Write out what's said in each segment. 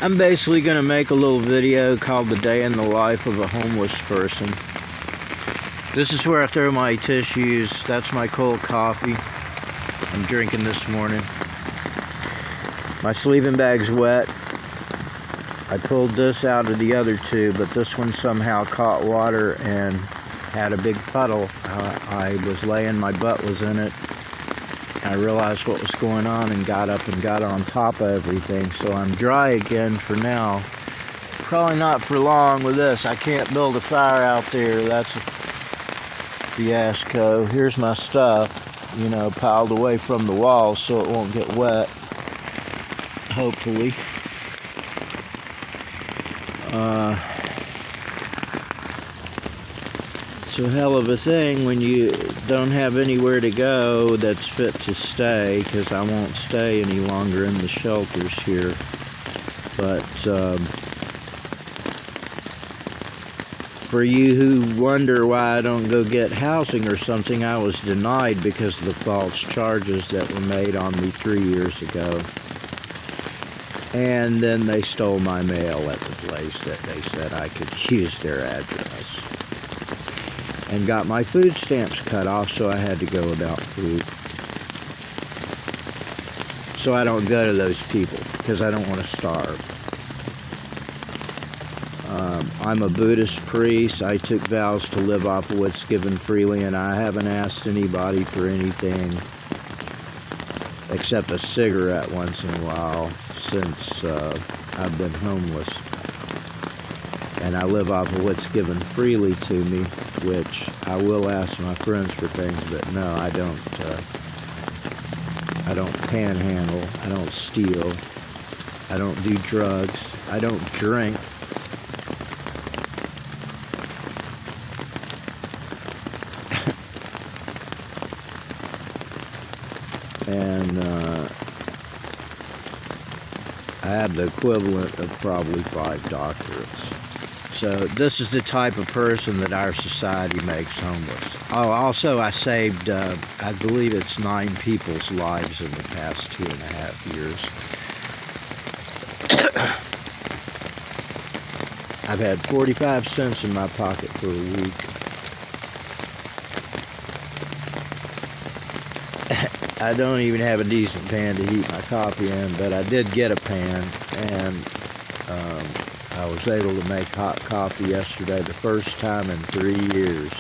I'm basically going to make a little video called The Day in the Life of a Homeless Person. This is where I throw my tissues. That's my cold coffee I'm drinking this morning. My sleeping bag's wet. I pulled this out of the other two, but this one somehow caught water and had a big puddle. I was laying, my butt was in it. I realized what was going on and got up and got on top of everything. So I'm dry again for now. Probably not for long with this. I can't build a fire out there. That's a fiasco. Here's my stuff, piled away from the wall so it won't get wet. Hopefully. It's a hell of a thing when you don't have anywhere to go that's fit to stay, because I won't stay any longer in the shelters here. But for you who wonder why I don't go get housing or something, I was denied because of the false charges that were made on me 3 years ago. And then they stole my mail at the place that they said I could use their address. And got my food stamps cut off, so I had to go without food. So I don't go to those people, because I don't want to starve. I'm a Buddhist priest. I took vows to live off of what's given freely, and I haven't asked anybody for anything except a cigarette once in a while since I've been homeless. And I live off of what's given freely to me, which I will ask my friends for things, but no, I don't panhandle, I don't steal, I don't do drugs, I don't drink. And I have the equivalent of probably 5 doctorates. So this is the type of person that our society makes homeless. Oh, also I saved, I believe it's 9 people's lives in the past 2.5 years. I've had 45 cents in my pocket for a week. I don't even have a decent pan to heat my coffee in, but I did get a pan, and I was able to make hot coffee yesterday, the first time in 3 years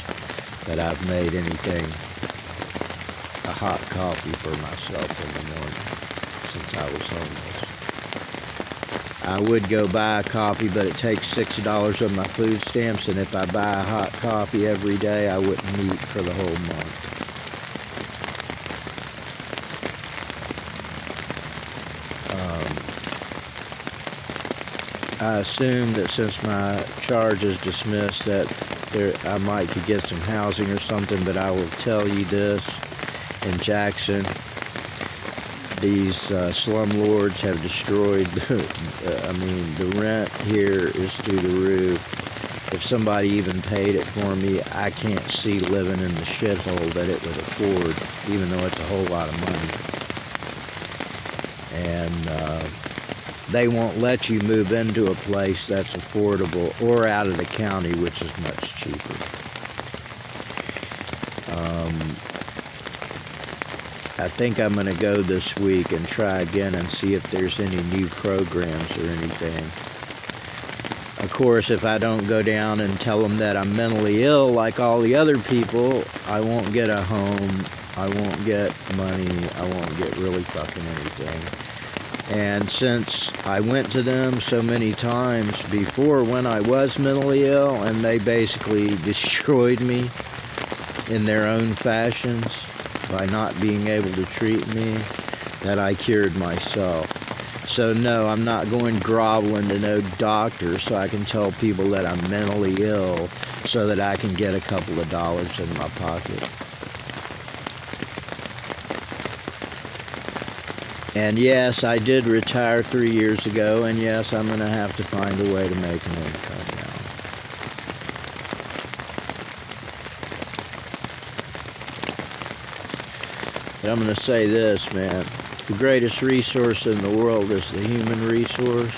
that I've made anything, a hot coffee for myself in the morning since I was homeless. I would go buy a coffee, but it takes $6 of my food stamps, and if I buy a hot coffee every day, I wouldn't eat for the whole month. I assume that since my charge is dismissed that I might could get some housing or something, but I will tell you this, in Jackson, these slumlords have destroyed, the rent here is through the roof. If somebody even paid it for me, I can't see living in the shithole that it would afford, even though it's a whole lot of money. And they won't let you move into a place that's affordable or out of the county, which is much cheaper. I think I'm going to go this week and try again and see if there's any new programs or anything. Of course, if I don't go down and tell them that I'm mentally ill like all the other people, I won't get a home, I won't get money, I won't get really fucking anything. And since I went to them so many times before when I was mentally ill, and they basically destroyed me in their own fashions by not being able to treat me, that I cured myself. So no, I'm not going groveling to no doctor so I can tell people that I'm mentally ill so that I can get a couple of dollars in my pocket. And yes, I did retire 3 years ago, and yes, I'm going to have to find a way to make an income now. But I'm going to say this, man. The greatest resource in the world is the human resource.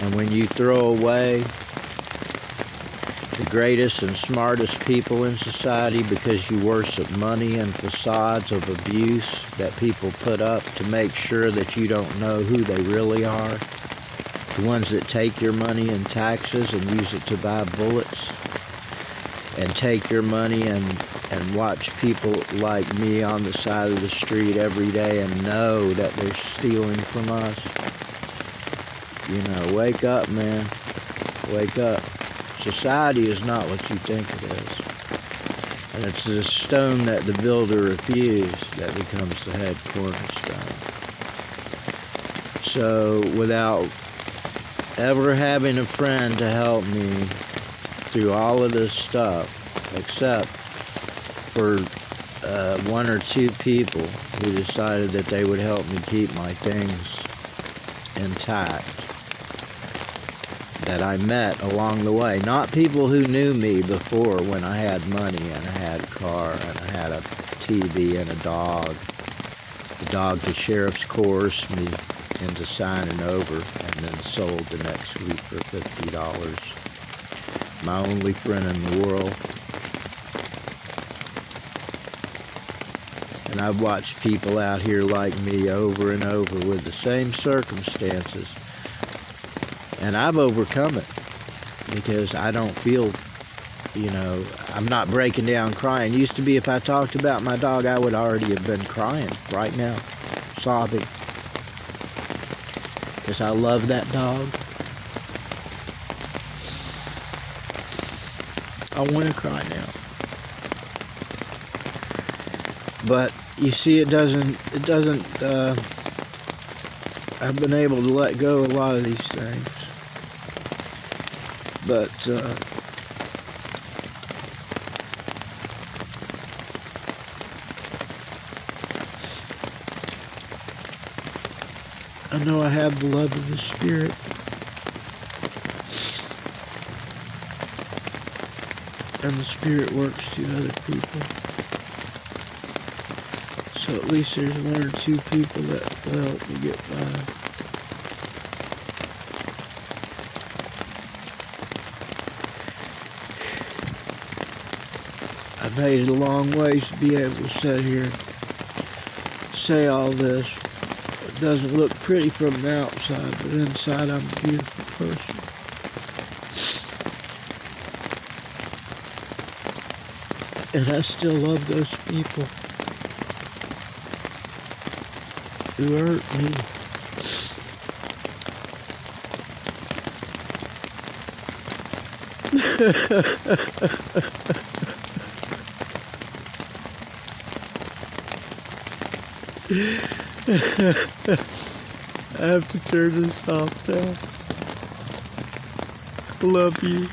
And when you throw away the greatest and smartest people in society because you worship money and facades of abuse that people put up to make sure that you don't know who they really are, the ones that take your money in taxes and use it to buy bullets, and take your money and watch people like me on the side of the street every day and know that they're stealing from us. You know, wake up, man. Wake up. Society is not what you think it is. And it's the stone that the builder refused that becomes the head cornerstone. So without ever having a friend to help me through all of this stuff, except for one or two people who decided that they would help me keep my things intact, that I met along the way. Not people who knew me before when I had money and I had a car and I had a TV and a dog. The dog the sheriff's coerced me into signing over and then sold the next week for $50. My only friend in the world. And I've watched people out here like me over and over with the same circumstances. And I've overcome it because I don't feel, you know, I'm not breaking down crying. Used to be if I talked about my dog, I would already have been crying right now, sobbing. Because I love that dog. I want to cry now. But you see, I've been able to let go of a lot of these things. But I know I have the love of the Spirit. And the Spirit works to other people. So at least there's one or two people that will help me get by. I've made it a long ways to be able to sit here and say all this. It doesn't look pretty from the outside, but inside I'm a beautiful person. And I still love those people who hurt me. I have to turn this off now. I love you.